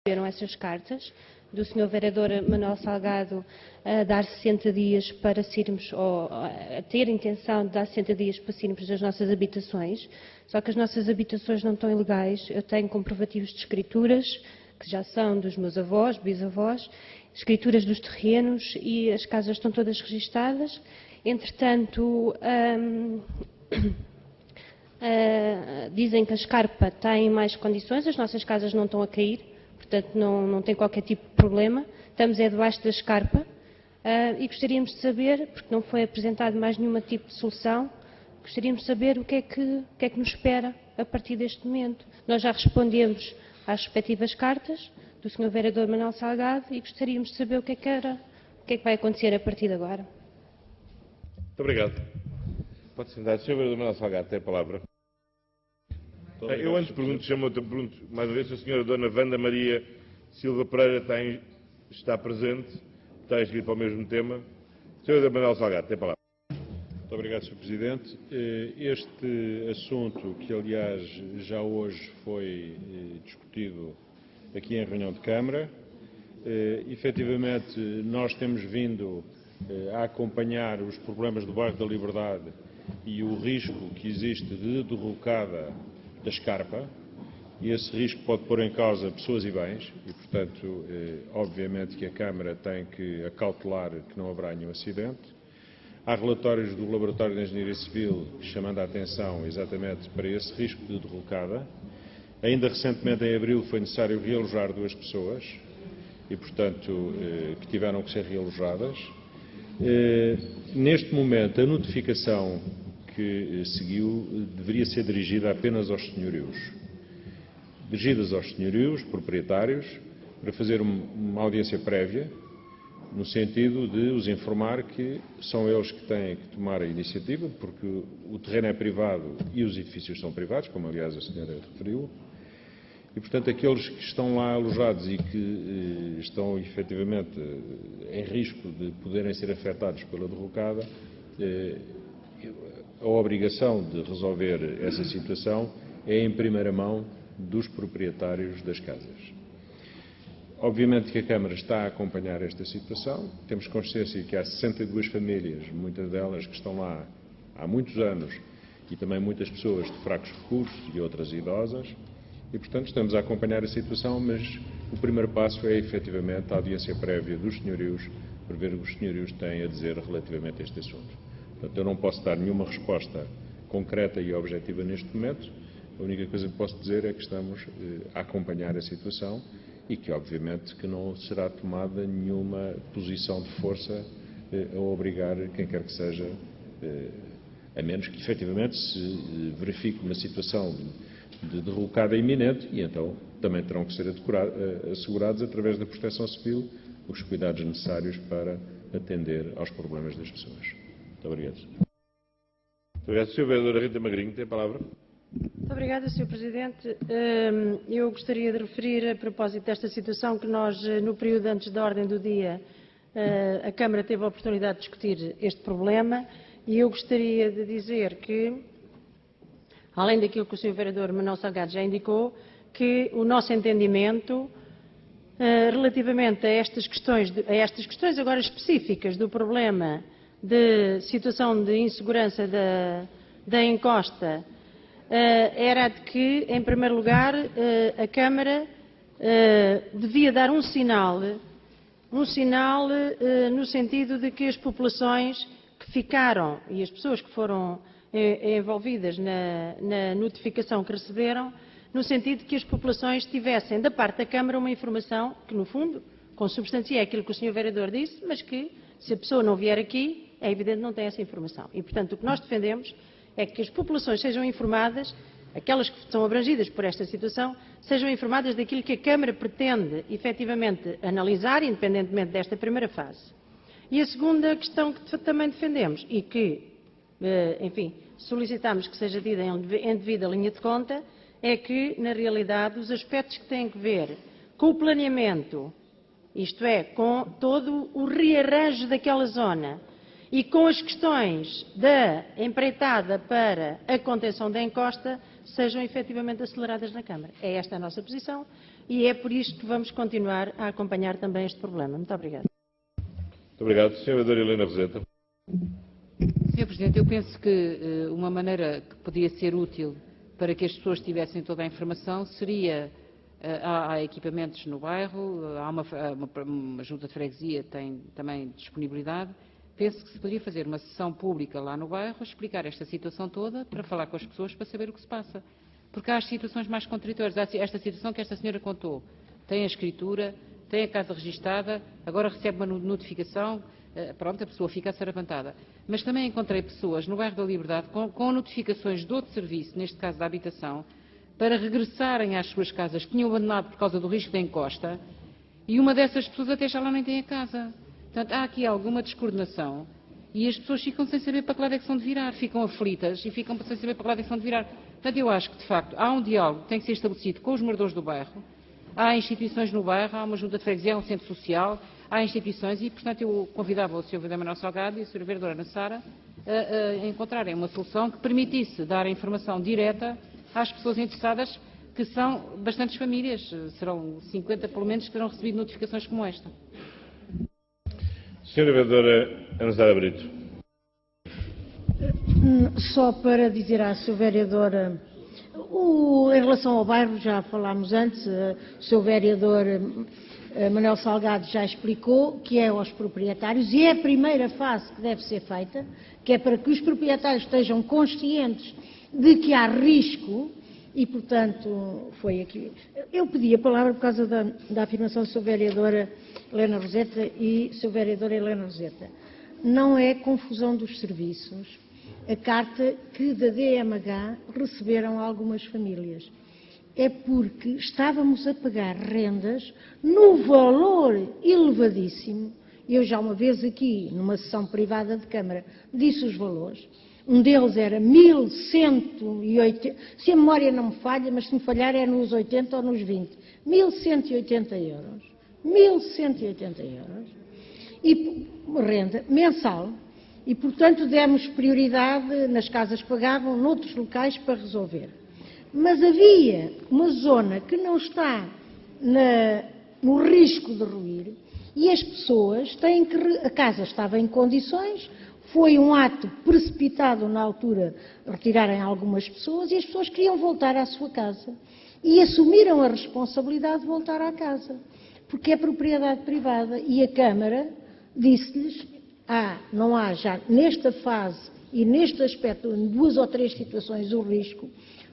receberam essas cartas do Sr. Vereador Manuel Salgado a dar 60 dias para sairmos, ou a ter intenção de dar 60 dias para sairmos das nossas habitações, só que as nossas habitações não estão ilegais. Eu tenho comprovativos de escrituras, que já são dos meus avós, bisavós, escrituras dos terrenos e as casas estão todas registadas. Entretanto, dizem que a escarpa tem mais condições, as nossas casas não estão a cair, portanto não tem qualquer tipo de problema, estamos debaixo da escarpa e gostaríamos de saber, porque não foi apresentado mais nenhum tipo de solução, gostaríamos de saber o que é que nos espera a partir deste momento. Nós já respondemos às respectivas cartas do Sr. Vereador Manuel Salgado e gostaríamos de saber o que é que vai acontecer a partir de agora. Muito obrigado. Pode sentar. Sr. Vereador Manuel Salgado, tem a palavra. Eu antes pergunto mais uma vez se a Sra. Dona Wanda Maria Silva Pereira está presente, está inscrito para o mesmo tema. Sr. Vereador Manuel Salgado, tem a palavra. Muito obrigado, Sr. Presidente. Este assunto, que aliás já hoje foi discutido aqui em reunião de Câmara, efetivamente nós temos vindo a acompanhar os problemas do bairro da Liberdade e o risco que existe de derrocada da escarpa, e esse risco pode pôr em causa pessoas e bens, e portanto, obviamente que a Câmara tem que acautelar que não haverá nenhum acidente. Há relatórios do Laboratório de Engenharia Civil chamando a atenção exatamente para esse risco de derrocada. Ainda recentemente, em abril, foi necessário realojar 2 pessoas, e portanto, que tiveram que ser realojadas. Neste momento, a notificação que seguiu deveria ser dirigida apenas aos senhorios. Dirigidas aos senhorios, proprietários, para fazer uma audiência prévia, no sentido de os informar que são eles que têm que tomar a iniciativa, porque o terreno é privado e os edifícios são privados, como aliás a senhora referiu, e portanto aqueles que estão lá alojados e que estão efetivamente em risco de poderem ser afetados pela derrocada, a obrigação de resolver essa situação é em primeira mão dos proprietários das casas. Obviamente que a Câmara está a acompanhar esta situação. Temos consciência que há 62 famílias, muitas delas que estão lá há muitos anos, e também muitas pessoas de fracos recursos e outras idosas, e portanto estamos a acompanhar a situação, mas o primeiro passo é efetivamente a audiência prévia dos senhorios, para ver o que os senhorios têm a dizer relativamente a este assunto. Portanto, eu não posso dar nenhuma resposta concreta e objetiva neste momento. A única coisa que posso dizer é que estamos a acompanhar a situação e que, obviamente, que não será tomada nenhuma posição de força a obrigar quem quer que seja, a menos que, efetivamente, se verifique uma situação de derrocada iminente e, então, também terão que ser assegurados, através da Proteção Civil, os cuidados necessários para atender aos problemas das pessoas. Muito obrigado. Muito obrigado. Sr. Vereadora Rita Magrinho, tem a palavra. Muito obrigada, Sr. Presidente. Eu gostaria de referir, a propósito desta situação, que nós, no período antes da ordem do dia, a Câmara teve a oportunidade de discutir este problema e eu gostaria de dizer que, além daquilo que o Sr. Vereador Manuel Salgado já indicou, que o nosso entendimento relativamente a estas questões agora específicas do problema de situação de insegurança da encosta, era de que, em primeiro lugar, a Câmara devia dar um sinal no sentido de que as populações que ficaram e as pessoas que foram envolvidas na notificação que receberam, no sentido de que as populações tivessem da parte da Câmara uma informação que, no fundo, consubstancia aquilo que o Sr. Vereador disse, mas que, se a pessoa não vier aqui, é evidente que não tem essa informação. E, portanto, o que nós defendemos é que as populações sejam informadas, aquelas que são abrangidas por esta situação, sejam informadas daquilo que a Câmara pretende, efetivamente, analisar, independentemente desta primeira fase. E a segunda questão que também defendemos e que, enfim, solicitamos que seja dita em devida linha de conta, é que, na realidade, os aspectos que têm que ver com o planeamento, isto é, com todo o rearranjo daquela zona, e com as questões da empreitada para a contenção da encosta sejam efetivamente aceleradas na Câmara. É esta a nossa posição. e é por isto que vamos continuar a acompanhar também este problema. Muito obrigada. Muito obrigado. Sra. Vereadora Helena Roseta. Sr. Presidente, eu penso que uma maneira que podia ser útil para que as pessoas tivessem toda a informação seria, há equipamentos no bairro, há uma junta de freguesia tem também disponibilidade. Penso que se poderia fazer uma sessão pública lá no bairro, explicar esta situação toda, para falar com as pessoas, para saber o que se passa. Porque há as situações mais contraditórias. Há esta situação que esta senhora contou. Tem a escritura, tem a casa registada, agora recebe uma notificação, pronto, a pessoa fica assaravantada. Mas também encontrei pessoas no bairro da Liberdade com notificações de outro serviço, neste caso da habitação, para regressarem às suas casas, que tinham abandonado por causa do risco da encosta, e uma dessas pessoas até já lá nem tem a casa. Portanto, há aqui alguma descoordenação e as pessoas ficam sem saber para que lado é que são de virar, ficam aflitas e ficam sem saber para que lado é que são de virar. Portanto, eu acho que, de facto, há um diálogo que tem que ser estabelecido com os moradores do bairro, há instituições no bairro, há uma junta de freguesia, há um centro social, há instituições e, portanto, eu convidava o Sr. Vereador Manuel Salgado e a Sra. Vereadora Ana Sara a encontrarem uma solução que permitisse dar a informação direta às pessoas interessadas, que são bastantes famílias, serão 50 pelo menos que terão recebido notificações como esta. Sra. Vereadora Ana Sara Brito. Só para dizer à Sra. Vereadora, em relação ao bairro, já falámos antes, o Sr. Vereador Manuel Salgado já explicou que é aos proprietários, e é a primeira fase que deve ser feita, que é para que os proprietários estejam conscientes de que há risco, e, portanto, foi aqui. Eu pedi a palavra por causa da afirmação da Sra. Vereadora Helena Roseta e Sr. Vereador Helena Roseta. Não é confusão dos serviços a carta que da DMH receberam algumas famílias. É porque estávamos a pagar rendas no valor elevadíssimo. Eu já uma vez aqui, numa sessão privada de Câmara, disse os valores. Um deles era 1.180, se a memória não me falha, mas se me falhar é nos 80 ou nos 20. 1.180 euros. 1.180 euros. E renda mensal. E, portanto, demos prioridade, nas casas que pagavam, noutros locais para resolver. Mas havia uma zona que não está no risco de ruir e as pessoas têm que... A casa estava em condições, foi um ato precipitado na altura retirarem algumas pessoas e as pessoas queriam voltar à sua casa e assumiram a responsabilidade de voltar à casa, porque é propriedade privada e a Câmara disse-lhes, não há já nesta fase e neste aspecto, em 2 ou 3 situações, o risco,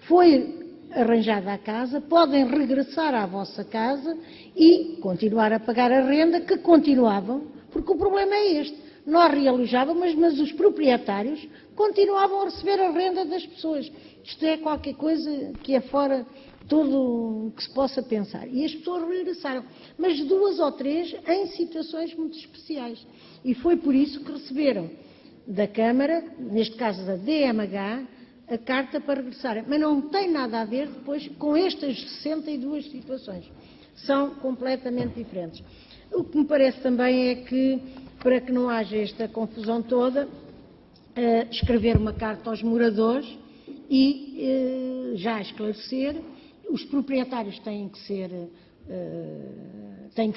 foi arranjada a casa, podem regressar à vossa casa e continuar a pagar a renda que continuavam, porque o problema é este. Nós realojávamos, mas os proprietários continuavam a receber a renda das pessoas. Isto é qualquer coisa que é fora tudo o que se possa pensar. E as pessoas regressaram, mas 2 ou 3 em situações muito especiais. E foi por isso que receberam da Câmara, neste caso da DMH, a carta para regressarem. Mas não tem nada a ver depois com estas 62 situações. São completamente diferentes. O que me parece também é que, para que não haja esta confusão toda, escrever uma carta aos moradores e já esclarecer, os proprietários têm que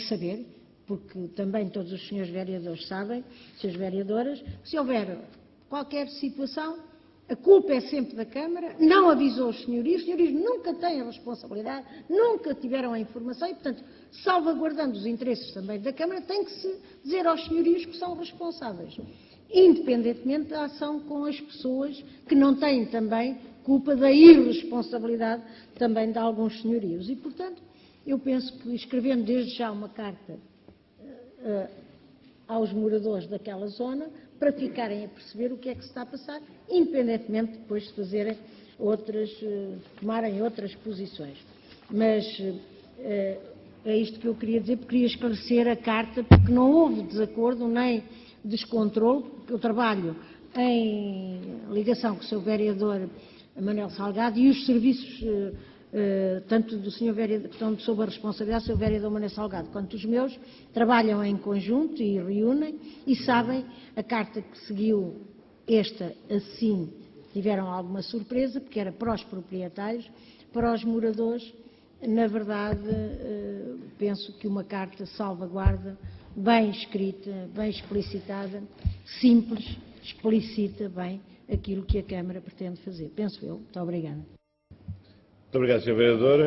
saber, porque também todos os senhores vereadores sabem, senhores vereadoras, se houver qualquer situação, a culpa é sempre da Câmara, não avisou os senhorios nunca têm a responsabilidade, nunca tiveram a informação e, portanto, salvaguardando os interesses também da Câmara, tem que se dizer aos senhorios que são responsáveis, independentemente da ação com as pessoas que não têm também culpa da irresponsabilidade também de alguns senhorios. E, portanto, eu penso que escrevendo desde já uma carta aos moradores daquela zona, para ficarem a perceber o que é que se está a passar, independentemente depois de fazerem tomarem outras posições. Mas é isto que eu queria dizer, porque queria esclarecer a carta, porque não houve desacordo nem descontrole, porque eu trabalho em ligação com o Sr. Vereador Manuel Salgado e os serviços, tanto do Sr. Vereador, que estão sob a responsabilidade do Sr. Vereador Manuel Salgado, quanto os meus, trabalham em conjunto e reúnem e sabem a carta que seguiu esta, assim, tiveram alguma surpresa, porque era para os proprietários, para os moradores na verdade, penso que uma carta salvaguarda, bem escrita, bem explicitada, simples, explicita bem aquilo que a Câmara pretende fazer. Penso eu. Muito obrigada. Muito obrigado, Sr. Vereadora.